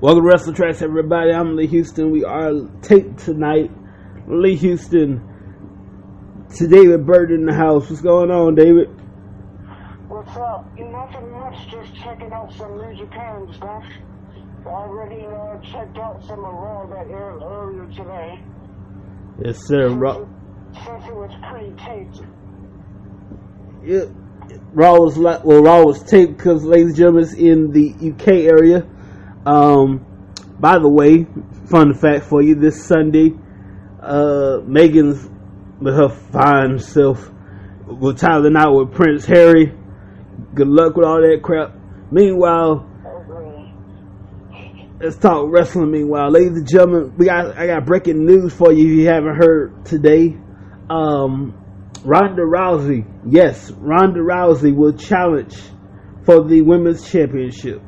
Welcome to Wrestling Tracks, everybody. I'm Lee Houston. We are taped tonight. Lee Houston to David Bird in the house. What's going on, David? What's up? Nothing much, just checking out some New Japan stuff. I already checked out some of Raw that aired earlier today. Yes, sir. Since it was pre-taped. Yeah, Raw was taped because, ladies and gentlemen, it's in the UK area. By the way, fun fact for you: this Sunday, Megan's with her fine self will tie the knot with Prince Harry. Good luck with all that crap. Meanwhile, let's talk wrestling. Meanwhile, ladies and gentlemen, I got breaking news for you if you haven't heard today. Ronda Rousey, yes, Ronda Rousey will challenge for the women's championship.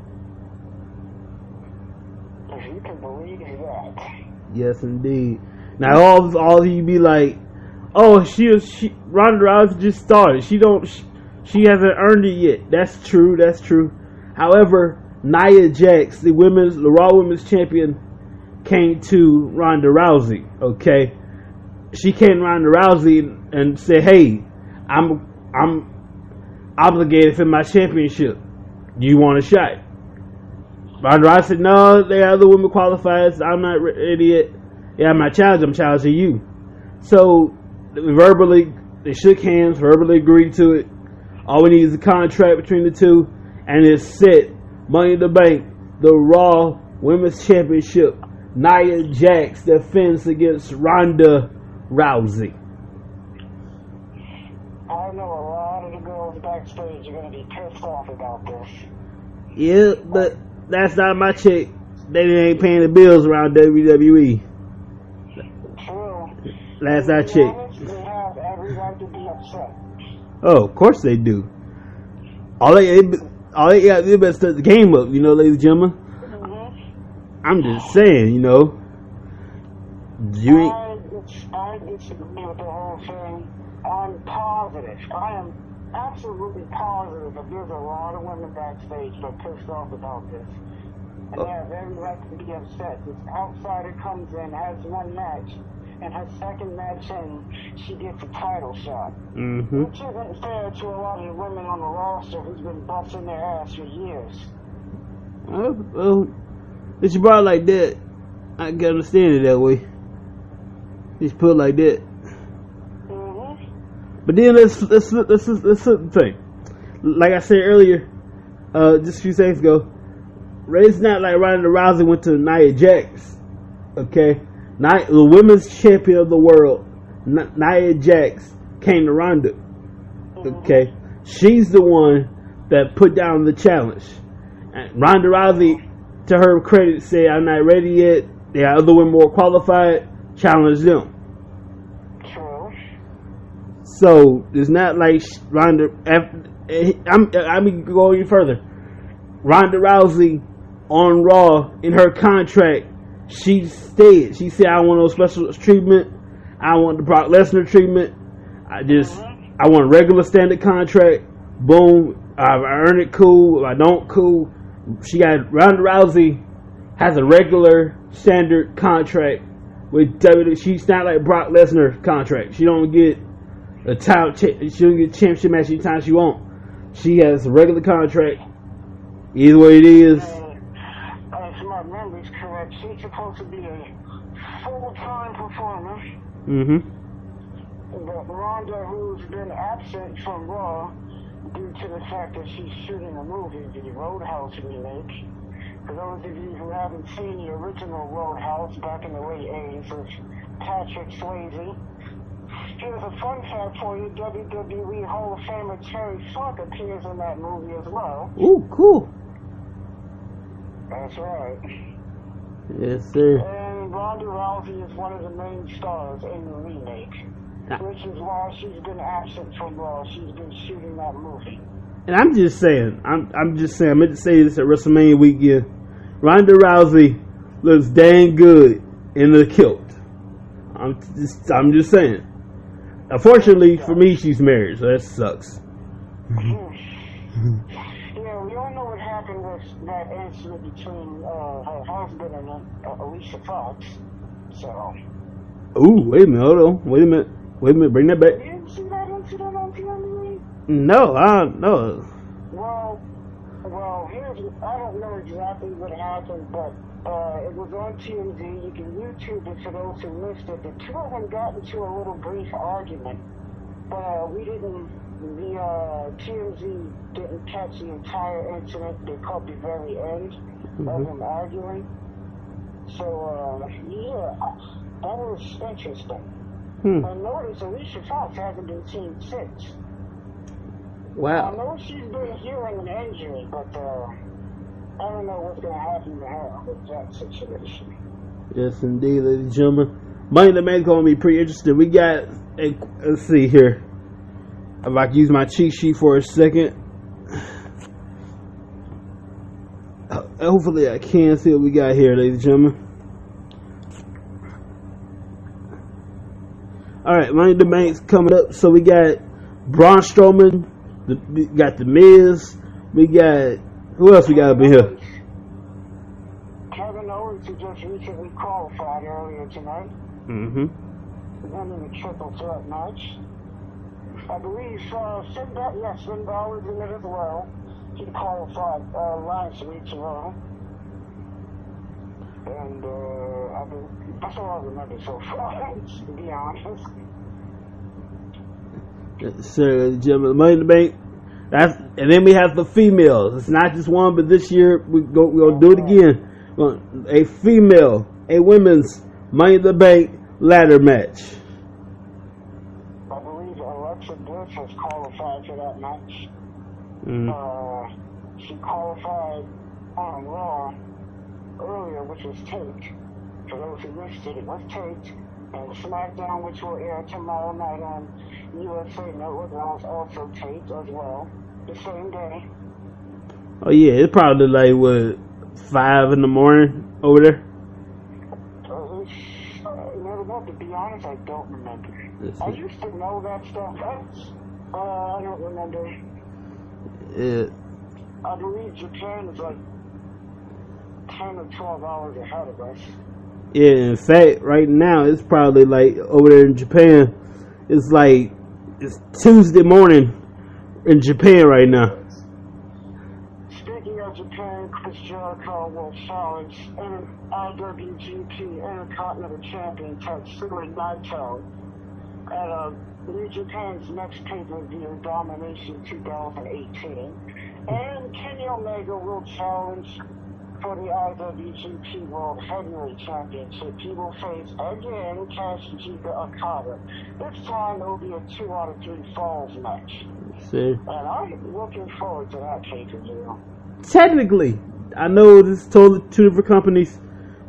If you can believe that. Yes, indeed. Now, all of you be like, "Oh, Ronda Rousey just started. She hasn't earned it yet." That's true. That's true. However, Nia Jax, the Raw Women's Champion, came to Ronda Rousey. Okay, she came to Ronda Rousey and said, "Hey, I'm obligated for my championship. Do you want a shot?" Ronda Rousey said, "No, there are other women qualified. I'm not ready yet. Yeah, I'm not challenging. I'm challenging you." So verbally, they shook hands, verbally agreed to it. All we need is a contract between the two, and it's set. Money in the Bank, the Raw Women's Championship. Nia Jax defends against Ronda Rousey. I know a lot of the girls backstage are going to be pissed off about this. Yeah, but that's not my chick. They ain't paying the bills around WWE. True. That's our chick. They have every right to be upset. Oh, of course they do. All they got to do is start the game up, ladies and gentlemen. Mm-hmm. I'm just saying, you ain't. I disagree with the whole thing. I'm positive. I am absolutely positive that there's a lot of women backstage that are pissed off about this. And they have every right to be upset. This outsider comes in, has one match, and her second match in, she gets a title shot. Mm-hmm. Which isn't fair to a lot of the women on the roster who's been busting their ass for years. Well, if you brought it like that, I can understand it that way. Just put it like that. Mm-hmm. But then let's flip the thing. Like I said earlier, just a few seconds ago, it's not like Ronda Rousey went to Nia Jax. Okay, the women's champion of the world, Nia Jax, came to Ronda. Okay, she's the one that put down the challenge. And Ronda Rousey, to her credit, said, "I'm not ready yet. There are other women more qualified. Challenge them." True. So it's not like Ronda. I'm going further. Ronda Rousey on Raw in her contract, she said, "I want no special treatment. I want the Brock Lesnar treatment. I want a regular standard contract. Boom. I earn it. Cool. If I don't, cool." Ronda Rousey has a regular standard contract with WWE. She's not like Brock Lesnar contract. She don't get a title. She don't get a championship match anytime she want. She has a regular contract. Either way it is. If my memory's correct, she's supposed to be a full-time performer. Mm-hmm. But Ronda, who's been absent from Raw due to the fact that she's shooting a movie, the Roadhouse remake. For those of you who haven't seen the original Roadhouse back in the late 80s with Patrick Swayze, here's a fun fact for you. WWE Hall of Famer Terry Funk appears in that movie as well. Ooh, cool. That's right. Yes, sir. And Ronda Rousey is one of the main stars in the remake, which is why she's been absent from Raw. She's been shooting that movie. And I'm just saying, I meant to say this at WrestleMania weekend. Ronda Rousey looks dang good in the kilt. I'm just saying. Unfortunately for me, she's married, so that sucks. Yeah, we all know what happened with that incident between her husband and Alicia Fox. So. Ooh, wait a minute, hold on. Wait a minute, bring that back. You didn't see that incident on TMZ? No, I don't know. Well, I don't know exactly what happened, but it was on TMZ. You can YouTube it for those who missed it. The two of them got into a little brief argument, but TMZ didn't catch the entire incident. They caught the very end of them arguing. So, yeah, that was interesting. And notice Alicia Fox hasn't been seen since. Wow. I know she's been healing an injury, but I don't know what's going to happen to her with that situation. Yes, indeed, ladies and gentlemen. Money in the Bank's going to be pretty interesting. We got, let's see here. If I can use my cheat sheet for a second. Hopefully I can see what we got here, ladies and gentlemen. Alright, Money in the Bank's coming up. So we got Braun Strowman. We got The Miz. We got, who else we got up in here? Kevin Owens, who just recently qualified earlier tonight. Then in the triple threat match. I believe Finn Balor's in it as well. He qualified last week to Raw. And that's all I remember so far, to be honest. Sir, gentlemen, Money in the Bank. And then we have the females. It's not just one, but this year we're gonna do it again. A women's Money in the Bank ladder match. I believe Alexa Bliss has qualified for that match. She qualified on Raw earlier, which was taped. For those who missed it, it was taped. And SmackDown, which will air tomorrow night on USA Network, was also taped as well, the same day. Oh yeah, it's probably like what, 5 in the morning over there. To be honest, I don't remember. I used to know that stuff. I don't remember. Yeah. I believe Japan is like 10 or 12 hours ahead of us. Yeah, in fact, right now it's probably like over there in Japan. It's like it's Tuesday morning in Japan right now. Speaking of Japan, Chris Jericho will challenge IWGP Intercontinental Champion Tetsuya Naito at New Japan's next pay-per-view, Domination 2018. And Kenny Omega will challenge for the IWGP World Heavyweight Championship. He will face again Kazuchika Okada. This time it will be a 2 out of 3 falls match. See? And I'm looking forward to that pay-per-view. Technically, I know this is totally 2 different companies,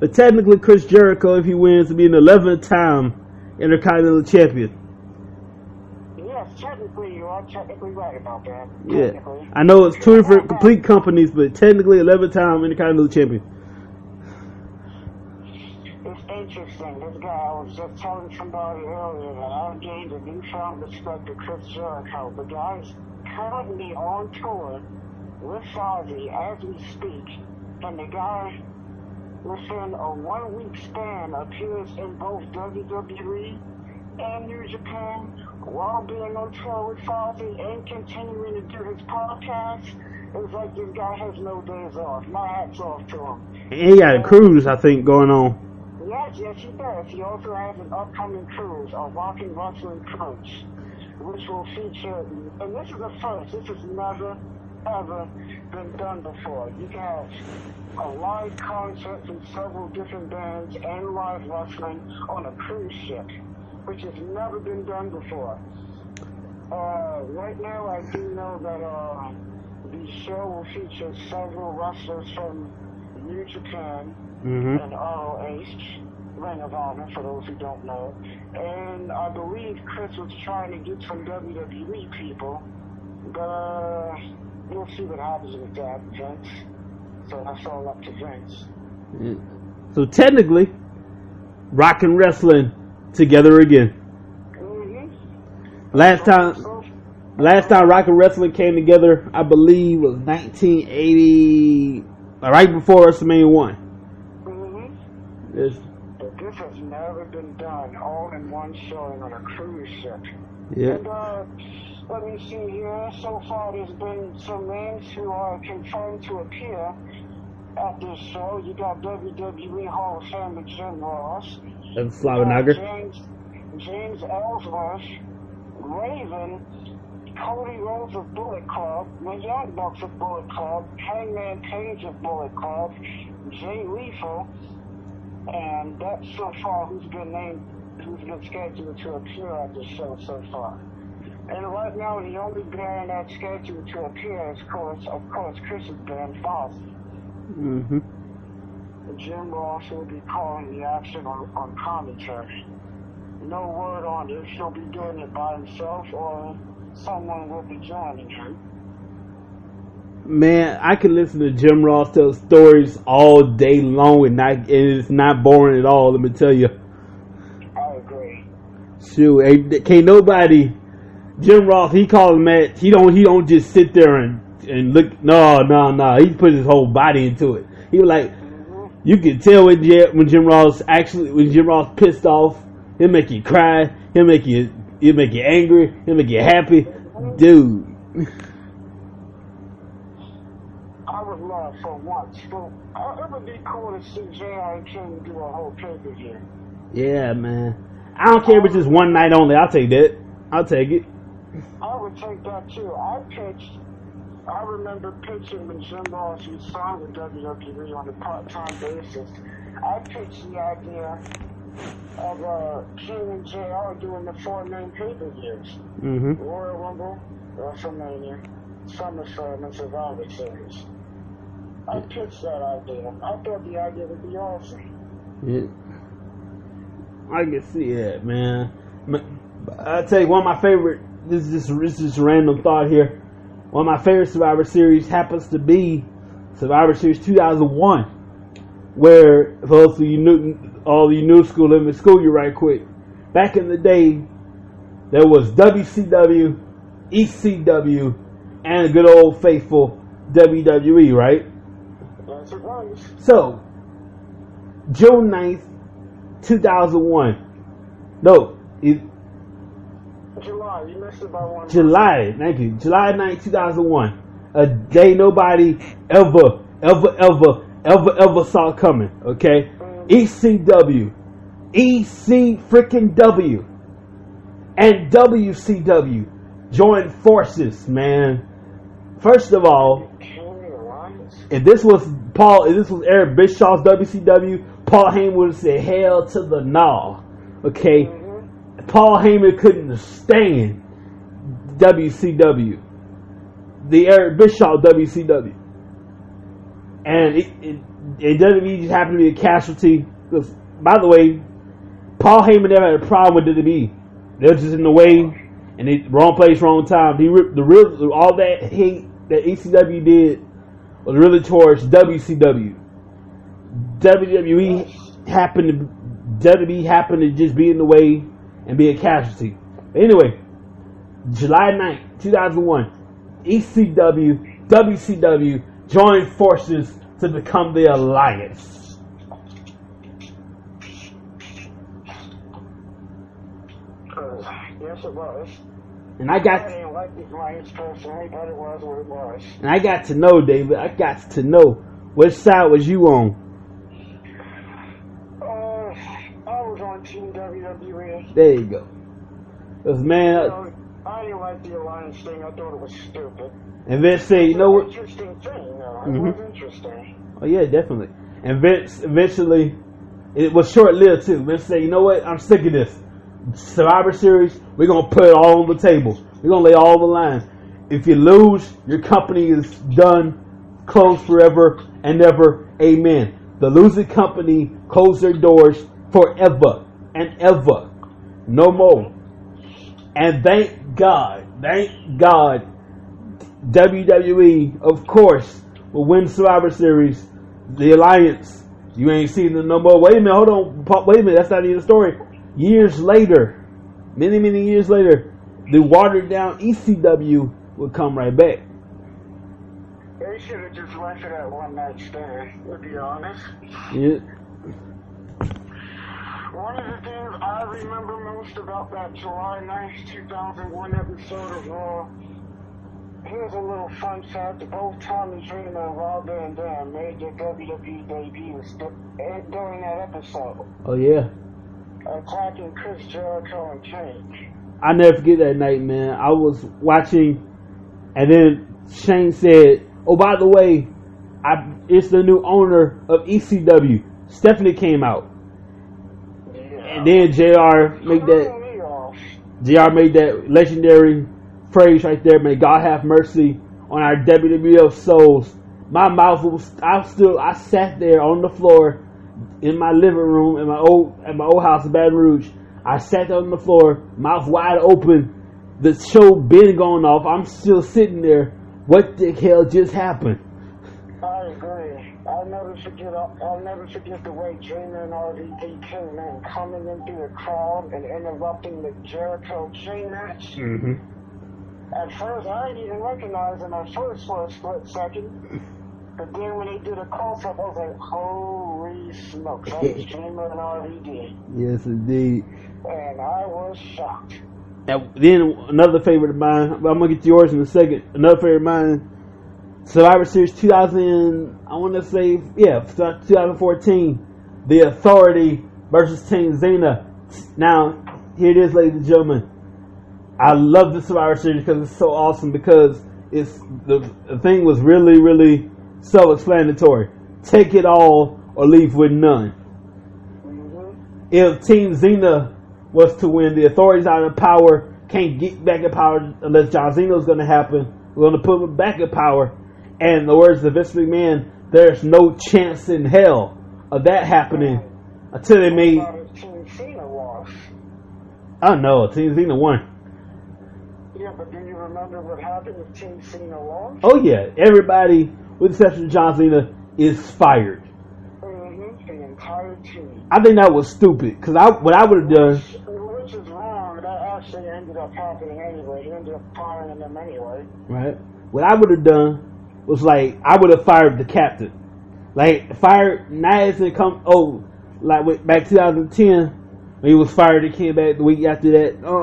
but technically Chris Jericho, if he wins, will be an 11th time Intercontinental Champion. Yes, technically you are technically right about that. Yeah, I know it's 2 different complete companies, but technically 11th time Intercontinental Champion. It's interesting. This guy, I was just telling somebody earlier that I've gained a newfound respect for Chris Jericho. The guy's currently on tour with Fozzy as we speak, and the guy, within a 1-week span, appears in both WWE and New Japan while being on tour with Fozzy and continuing to do his podcast. It's like this guy has no days off. My hat's off to him. And he got a cruise, I think, going on. Yes, he does. He also has an upcoming cruise, a walking wrestling cruise, which will feature, and this is the first, this has never, ever been done before. You can have a live concert from several different bands and live wrestling on a cruise ship, which has never been done before. Right now, I do know that the show will feature several wrestlers from New Japan and ROH, Ring of Honor, for those who don't know. And I believe Chris was trying to get some WWE people, but we'll see what happens with that, Vince. So that's all up to Vince. Yeah. So technically, Rock and Wrestling together again. Last time Rock and Wrestling came together, I believe, was 1980. right before WrestleMania 1. Mm-hmm. Yes. But this has never been done all in one showing on a cruise ship. Yeah. And let me see here. So far, there's been some names who are confirmed to appear at this show. You got WWE Hall of Famer Jim Ross. That's Slava James Ellsworth, Raven, Cody Rhodes of Bullet Club, the Young Bucks of Bullet Club, Hangman Page of Bullet Club, Jay Lethal, and that's so far who's been scheduled to appear at the show so far. And right now, the only band that's scheduled to appear is, of course, Chris's band, Fozzy. Mm-hmm. Jim Ross will be calling the action on commentary. No word on if he'll be doing it by himself or someone will be joining him. Man, I can listen to Jim Ross tell stories all day long and it's not boring at all, let me tell you. I agree. Shoot, can't nobody... Jim Ross, he calls a match. He don't just sit there and look. No. He put his whole body into it. He was like, you can tell when Jim Ross pissed off, he'll make you cry. He'll make you angry. He'll make you happy, dude. I would love for once. It would be cool to see J.I. King do a whole pay-per-view. Yeah, man. I don't care if it's just one night only. I'll take that. I'll take it. I would take that too. I remember pitching when Jim Ross was signed with WWE on a part-time basis. I pitched the idea of King and JR doing the 4 main pay-per-views. Mm-hmm. Royal Rumble, WrestleMania, SummerSlam, and Survivor Series. I pitched that idea. I thought the idea would be awesome. Yeah. I can see that, man. I'll tell you, one of my favorite, this is just a random thought here. One of my favorite Survivor Series happens to be Survivor Series 2001, where, for those of you all you new school, let me school you right quick. Back in the day, there was WCW, ECW, and good old faithful WWE, right? Yes, it was. So, June 9th, 2001. No, July, you missed it by 1 month. July 9th, 2001. A day nobody ever saw coming, okay? ECW, EC-freaking-W, and WCW joined forces, man. First of all, if this was Eric Bischoff's WCW, Paul Heyman would have said hell to the no, okay? Paul Heyman couldn't stand WCW, the Eric Bischoff WCW, and WWE just happened to be a casualty. Because, by the way, Paul Heyman never had a problem with WWE. They were just in the way, and wrong place, wrong time. All that hate that ECW did was really towards WCW. WWE happened to just be in the way and be a casualty. Anyway, July 9th, 2001, ECW, WCW joined forces to become the Alliance. Yes, it was. And I didn't like the Alliance personally, but it was what it was. And I got to know, David, which side was you on? I was on Team WWE. There you go. Because, man, I didn't like the Alliance thing. I thought it was stupid. And Vince said, you know what? Interesting thing, though. It was interesting. Oh, yeah, definitely. And Vince, eventually, it was short-lived, too. Vince said, you know what? I'm sick of this. Survivor Series, we're going to put it all on the table. We're going to lay all the lines. If you lose, your company is done, closed forever and ever. Amen. The losing company closed their doors forever and ever. No more. And thank God, WWE, of course, will win Survivor Series. The Alliance, you ain't seen them no more. Wait a minute, hold on. Wait a minute, that's not even the story. Years later, many years later, the watered down ECW will come right back. Yeah, They should have just left it at one night stand, to be honest. Yeah. One of the things I remember most about that July 9th, 2001 episode of Raw, here's a little fun fact. Both Tommy Dreamer and Rob Van Dam made their WWE debuts during that episode. Oh, yeah. Attacking Chris Jericho and Kane. I never forget that night, man. I was watching, and then Shane said, "Oh, by the way, it's the new owner of ECW. Stephanie came out." And then JR made that legendary phrase right there, "May God have mercy on our WWF souls." My mouth was, I sat there on the floor in my living room at my old house in Baton Rouge. I sat there on the floor, mouth wide open. The show been going off. I'm still sitting there. What the hell just happened? I agree. I'll never forget the way Dreamer and RVD came in, coming into the crowd and interrupting the Jericho chain match. Mm-hmm. At first, I didn't even recognize them at first for a split second. But then when they did a close-up, I was like, holy smokes, that is Dreamer and RVD. Yes, indeed. And I was shocked. And then another favorite of mine, I'm going to get to yours in a second. Another favorite of mine, Survivor Series 2014, The Authority versus Team Xena. Now, here it is, ladies and gentlemen. I love the Survivor Series because it's so awesome, because the thing was really, really self-explanatory. Take it all or leave with none. Mm-hmm. If Team Xena was to win, the Authority's out of power, can't get back in power unless John Cena's going to happen. We're going to put him back in power. And in the words of Vince McMahon, there's no chance in hell of that happening until they made. Team Cena lost. I know, Team Cena won. Yeah, but do you remember what happened if Team Cena lost? Oh yeah, everybody, with the exception of John Cena, is fired. Mm-hmm. The entire team. I think that was stupid, because what I would have done. Which is wrong. That actually ended up happening anyway. He ended up firing them anyway. Right. What I would have done was I would have fired the captain. Fired Nias and back 2010 when he was fired, he came back the week after that. No.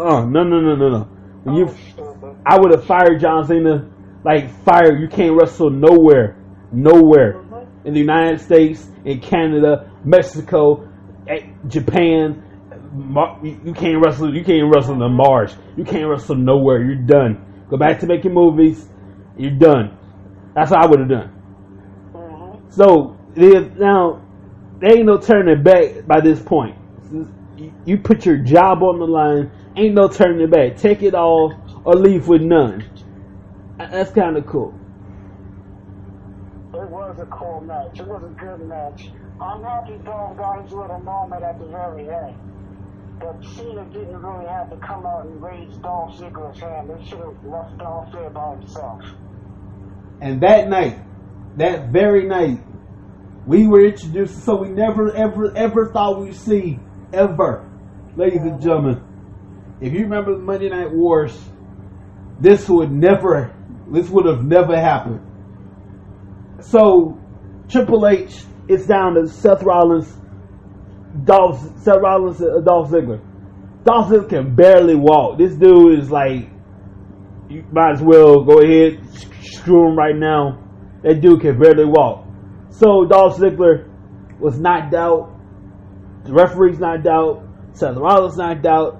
I would have fired John Cena. Fire, you can't wrestle nowhere in the United States, in Canada, Mexico, Japan. You can't wrestle in Mars. You can't wrestle nowhere. You're done. Go back to making movies. You're done. That's what I would have done. Mm-hmm. So now there ain't no turning back by this point. You put your job on the line. Ain't no turning back. Take it all or leave with none. That's kind of cool. It was a cool match. It was a good match. I'm happy Dolph got his little moment at the very end. But Cena didn't really have to come out and raise Dolph Ziggler's hand. They should have left Dolph there by himself. And that night, that very night, we were introduced to something we never, ever thought we'd see, ever. Ladies and gentlemen, if you remember the Monday Night Wars, this would have never happened. So, Triple H is down to Seth Rollins, Dolph Ziggler. Dolph Ziggler can barely walk. This dude is you might as well go ahead, screw him right now. That dude can barely walk. So Dolph Ziggler was knocked out. The referee's knocked out. Seth Rollins knocked out.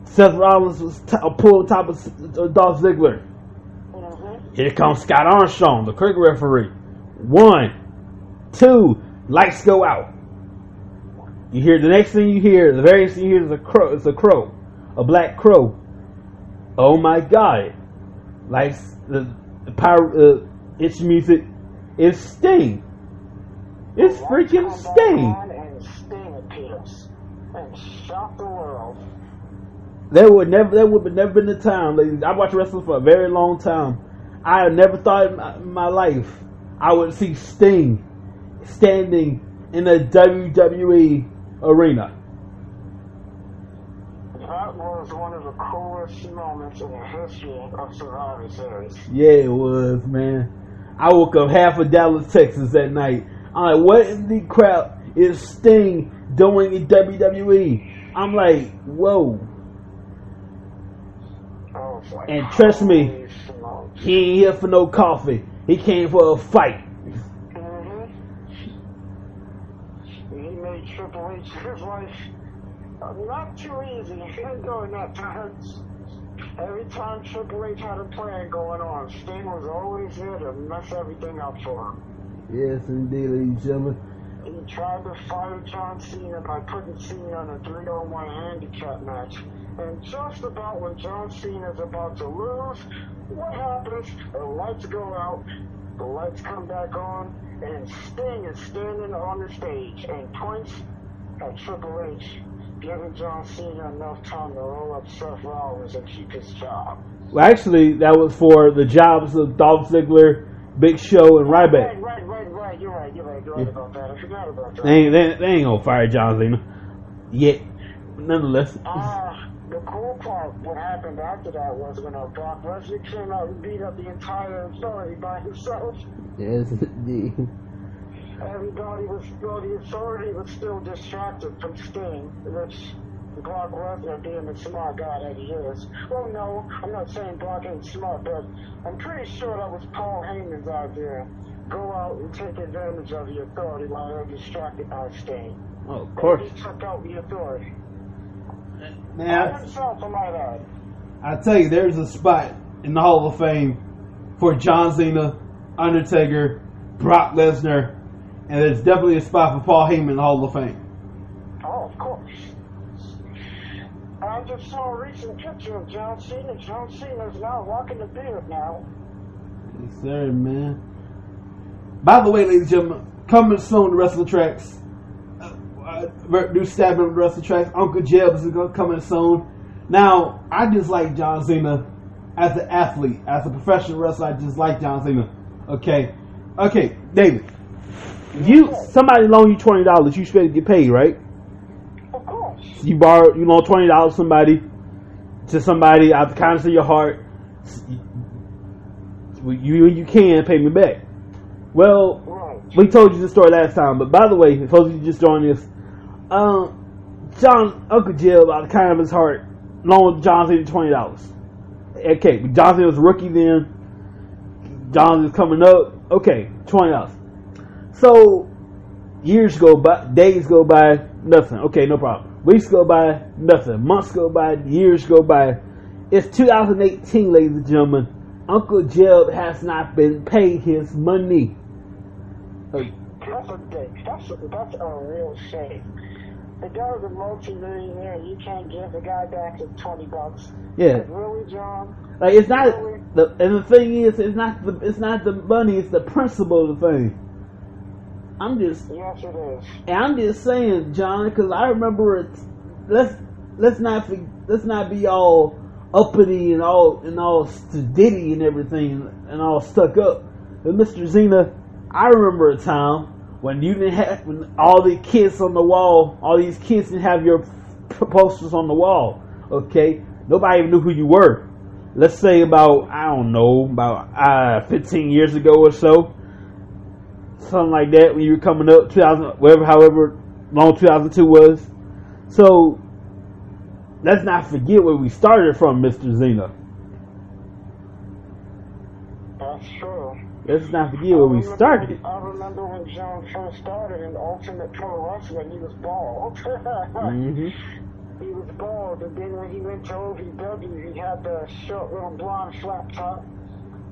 Seth Rollins was pulled on top of Dolph Ziggler. Mm-hmm. Here comes Scott Armstrong, the cricket referee. 1, 2, lights go out. You hear the next thing you hear, the very next thing you hear is a crow. It's a crow, a black crow. Oh my God! The power, it's music. It's Sting. It's freaking Sting. And Sting appears and shocked the world. There would have never been a time, ladies. I watched wrestling for a very long time. I have never thought in my life I would see Sting standing in a WWE arena. That was one of the coolest moments in the history of Survivor Series. Yeah, it was, man. I woke up half of Dallas, Texas that night. I'm like, what in the crap is Sting doing in WWE? I'm like, whoa. And trust me, he ain't here for no coffee. He came for a fight. He made Triple H's life not too easy during that time. Every time Triple H had a plan going on, Sting was always there to mess everything up for him. Yes, indeed, ladies and gentlemen. He tried to fire John Cena by putting Cena on a 3-on-1 handicap match. And just about when John Cena's about to lose, what happens? The lights go out, the lights come back on, and Sting is standing on the stage and points at Triple H, giving John Cena enough time to roll up Seth Rollins and keep his job. Well, actually, that was for the jobs of Dolph Ziggler, Big Show, and Ryback. Right. You're right about that. I forgot about that. They ain't gonna fire John Cena yet. Nonetheless. The cool part, what happened after that was when Brock Lesnar came out and beat up the entire authority by himself. Yes, indeed. The authority was still distracted from Sting, which Brock Lesnar, being the smart guy that he is. Well, no, I'm not saying Brock ain't smart, but I'm pretty sure that was Paul Heyman's idea. Go out and take advantage of the authority while they're distracted by Sting. Oh, of course. He took out the authority. Man, himself, I might add. I tell you, there's a spot in the Hall of Fame for John Cena, Undertaker, Brock Lesnar, and there's definitely a spot for Paul Heyman in the Hall of Fame. Oh, of course. I just saw a recent picture of John Cena. John Cena's now rocking the beard now. Yes, sir, man. By the way, ladies and gentlemen, coming soon to Wrestling Tracks. New stabbing of Wrestling Tracks. Uncle Jeb is coming soon. Now, I just like John Cena as an athlete, as a professional wrestler. I just like John Cena. Okay, David. Somebody loan you $20, you should get paid, right? Of course. You loan $20 to somebody out of the kindness of your heart. You can pay me back. Well, right. We told you the story last time, but by the way, suppose you just joined this. Uncle Jill, out of the kindness of his heart, loaned John Cena $20. Okay, John Cena was a rookie then. John is coming up. Okay, $20. So years go by, days go by, nothing. Okay, no problem. Weeks go by, nothing. Months go by, years go by. It's 2018, ladies and gentlemen. Uncle Jeb has not been paid his money. That's a real shame. The guy was a multi-millionaire and you can't give the guy back his $20. Yeah. Like, really, John? Like, it's not really? And the thing is, it's not the money, it's the principle of the thing. Yes, it is. And I'm just saying, John, because I remember it. Let's not be all uppity and all stiddy and everything and all stuck up. But Mr. Cena, I remember a time when when all the kids on the wall, all these kids didn't have your posters on the wall. Okay, nobody even knew who you were. Let's say about 15 years ago or so, something like that, when you were coming up, 2000, however long 2002 was. So let's not forget where we started from, Mr. Cena. That's true. Let's not forget where we started. I remember when John first started in Ultimate Pro Wrestling, he was bald. Mm-hmm. He was bald, and then when he went to OVW, he had the short little blonde flat top,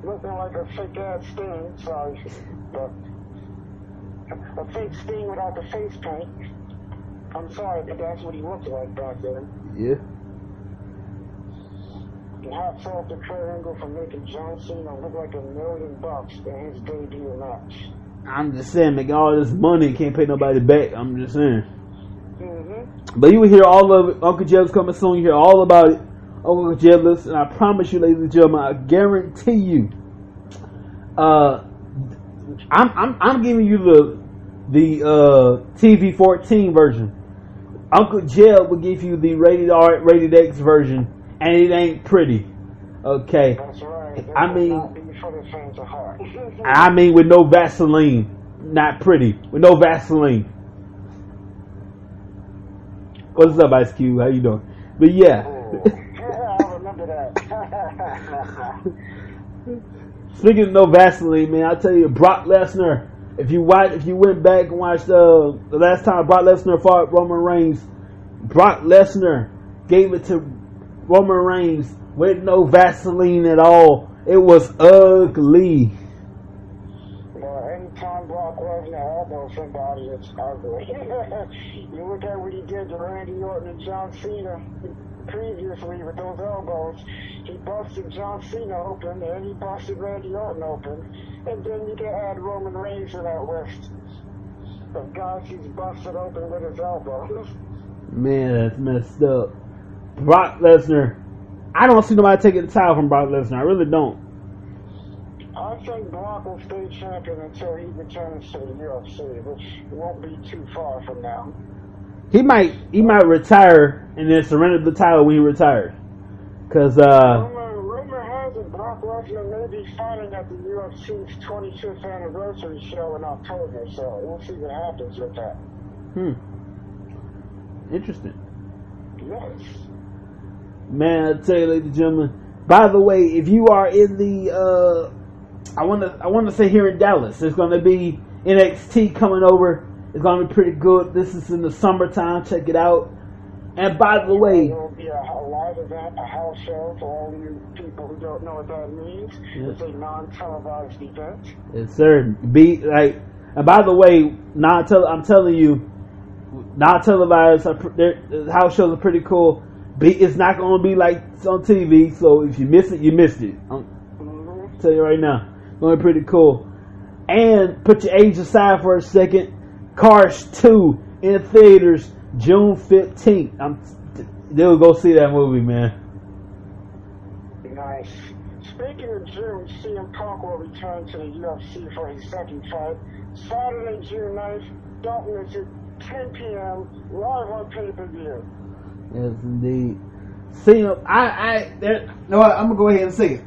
looking like a fake ass Sting. Sorry, but a fake Sting without the face paint. I'm sorry, but that's what he looked like back then. Yeah. And hats off to Kurt Angle for making John Cena look like $1 million in his debut match. I'm just saying, making all this money can't pay nobody back. I'm just saying. Mm-hmm. But you will hear all of it. Uncle Jeb's coming soon. You hear all about it. Uncle Jeb, listen, and I promise you, ladies and gentlemen, I guarantee you. I'm giving you the TV 14 version. Uncle Jeb will give you the rated R, rated X version, and it ain't pretty. Okay. That's right. I mean, for the fans of heart. I mean, with no Vaseline, not pretty, with no Vaseline. What's up, Ice Cube? How you doing? But yeah. I remember that. Speaking of no Vaseline, man, I'll tell you, Brock Lesnar. If you went back and watched the last time Brock Lesnar fought Roman Reigns, Brock Lesnar gave it to Roman Reigns with no Vaseline at all. It was ugly. Anytime Brock Lesnar elbows somebody, it's ugly. You look at what he did to Randy Orton and John Cena previously with those elbows. He busted John Cena open, and he busted Randy Orton open. And then you can add Roman Reigns to that list of guys he's busted open with his elbows. Man, that's messed up. Brock Lesnar. I don't see nobody taking the title from Brock Lesnar. I really don't. I think Brock will stay champion until he returns to the UFC, which won't be too far from now. He might retire and then surrender the title when he retires. Cause rumor has it Brock Lesnar may be fighting at the UFC's 25th anniversary show in October, so we'll see what happens with that. Interesting. Yes. Man, I tell you, ladies and gentlemen. By the way, if you are in the I want to say here in Dallas, there's going to be NXT coming over. It's going to be pretty good. This is in the summertime. Check it out. And by the way, there will be a live event, a house show for all you people who don't know what that means. Yeah. It's a non-televised event. Yes, sir. And by the way, I'm telling you, non-televised house shows are pretty cool. It's not going to be like it's on TV. So if you miss it, you missed it. I'll tell you right now. It's going to be pretty cool. And put your age aside for a second. Cars 2 in theaters June 15th. They'll go see that movie, man. Nice. Speaking of June, CM Punk will return to the UFC for his second fight. Saturday, June 9th. Don't miss it. 10 p.m. live on pay-per-view. Yes, indeed. CM, no, I'm gonna go ahead and say it.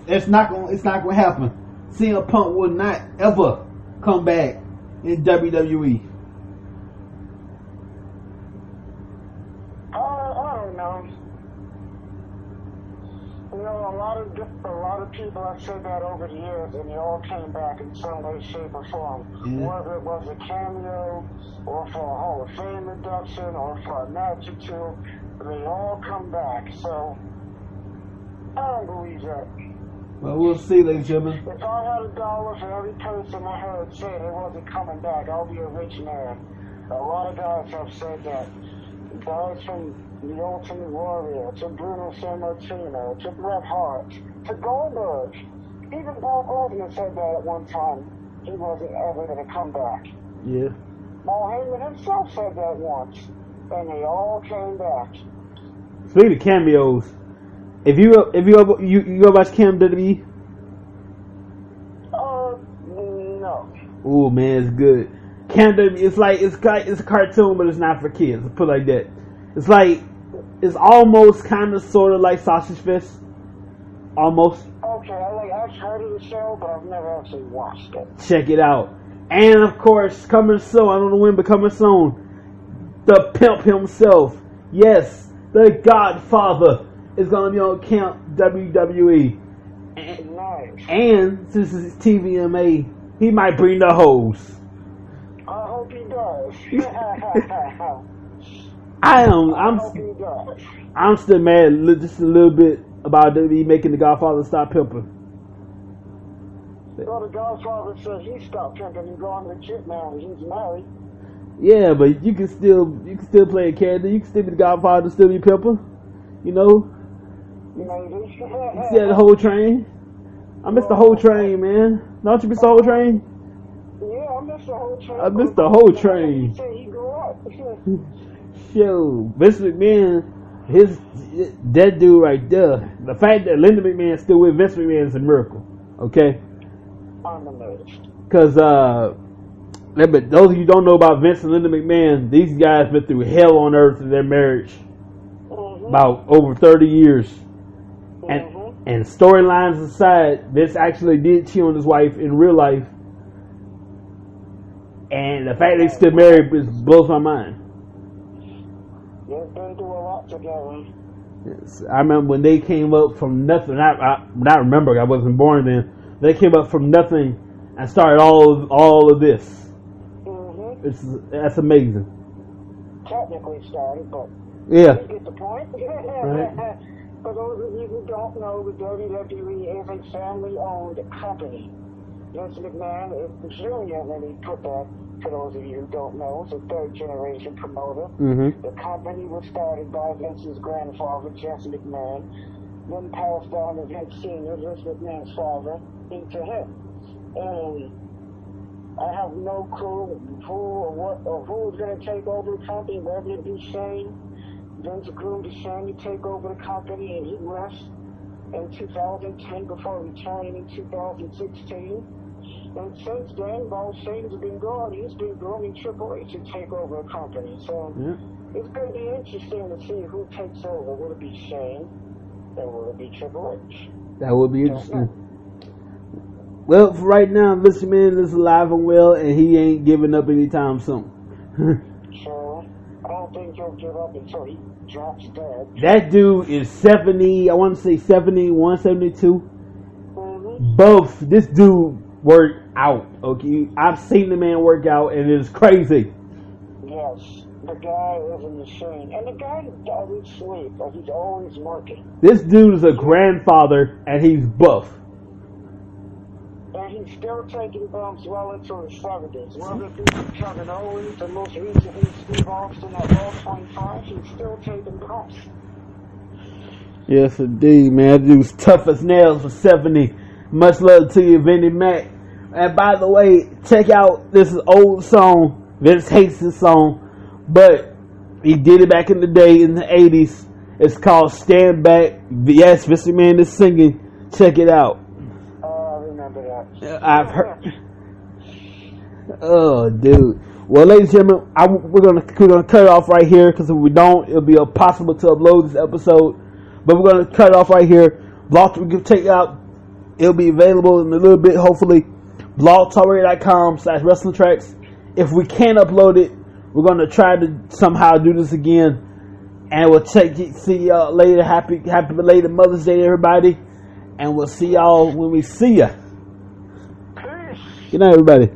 It's not gonna happen. CM Punk will not ever come back in WWE. I don't know. You know, a lot of people have said that over the years, and they all came back in some way, shape, or form. Yeah. Whether it was a cameo, or for a Hall of Fame induction, or for a match or two, they all come back. So I don't believe that. Well, we'll see, ladies and gentlemen. If I had $1 for every person I heard say they wasn't coming back, I'll be a rich man. A lot of guys have said that. Guys from The Ultimate Warrior, to Bruno Sammartino, to Bret Hart, to Goldberg. Even Paul Goldman said that at one time. He wasn't ever going to come back. Yeah. Paul Heyman himself said that once. And they all came back. Speaking of cameos, if you go watch Cam WWE? No. Oh man, it's good. Cam WWE, it's a cartoon, but it's not for kids. Let's put it like that. It's almost kind of sort of like Sausage Fest. Almost. Okay, I've heard of the show, but I've never actually watched it. Check it out. And of course, coming soon, I don't know when, but coming soon, the pimp himself, yes, the Godfather, is going to be on Camp WWE. And since it's TVMA, he might bring the hoes. I hope he does. I'm still mad just a little bit about WWE making the Godfather stop pimping. Well, the Godfather said he stopped pimping and going legit now. He's married. Yeah, but you can still play a character. You can still be the Godfather and still be pimping. You know. Maybe. You see the whole train. I miss the whole train, man. Don't you miss the whole train? Yeah, I miss the whole train. I miss the whole train. He said he grew up. Show Vince McMahon, that dude right there. The fact that Linda McMahon is still with Vince McMahon is a miracle. Okay. I'm amazed. Because but those of you who don't know about Vince and Linda McMahon, these guys been through hell on earth in their marriage. About over 30 years. And And storylines aside, Vince actually did cheat on his wife in real life. And the fact they still married blows my mind. They've been through a lot together. Yes, I remember when they came up from nothing. I remember, I wasn't born then. They came up from nothing and started all of this. That's amazing. Technically started, but yeah, you get the point. Right. For those of you who don't know, the WWE is a family-owned company. Vince McMahon is the junior, let me put that for those of you who don't know. It's a third-generation promoter. The company was started by Vince's grandfather, Jesse McMahon, then passed on to Vince Sr., Vince McMahon's father, into him. And I have no clue who or what or who's going to take over the company, whether it be Shane. Vince groomed Shane to take over the company, and he left in 2010 before returning in 2016. And since then, while Shane's been gone, he's been grooming Triple H to take over a company. So it's going to be interesting to see who takes over. Will it be Shane or will it be Triple H? That would be interesting. Well, for right now, Vince McMahon is alive and well, and he ain't giving up anytime soon. So I don't think he'll give up until he drops dead. That dude is 70, I want to say 71, 72. Both. This dude worked out, okay? I've seen the man work out, and it's crazy. Yes, the guy is a machine. And the guy doesn't sleep, but he's always working. This dude is a grandfather, and he's buff. And he's still taking bumps well into his 70s. Whether it be Kevin Owens, and most recently Steve Austin at Raw 25, he's still taking bumps. Yes, indeed, man. That dude's tough as nails for 70. Much love to you, Vinnie Mac. And by the way, check out this old song. Vince hates this song, but he did it back in the day in the 80s. It's called Stand Back. Yes, Vince McMahon is singing. Check it out. I've heard. Oh, dude. Well, ladies and gentlemen, we're gonna cut it off right here, because if we don't, it'll be impossible to upload this episode. But we're gonna cut it off right here. Blog, we can take it out. It'll be available in a little bit, hopefully. blogtalkradio.com/wrestling tracks. If we can't upload it, we're gonna try to somehow do this again, and we'll see y'all later. Happy belated Mother's Day, everybody, and we'll see y'all when we see ya. Good night, everybody.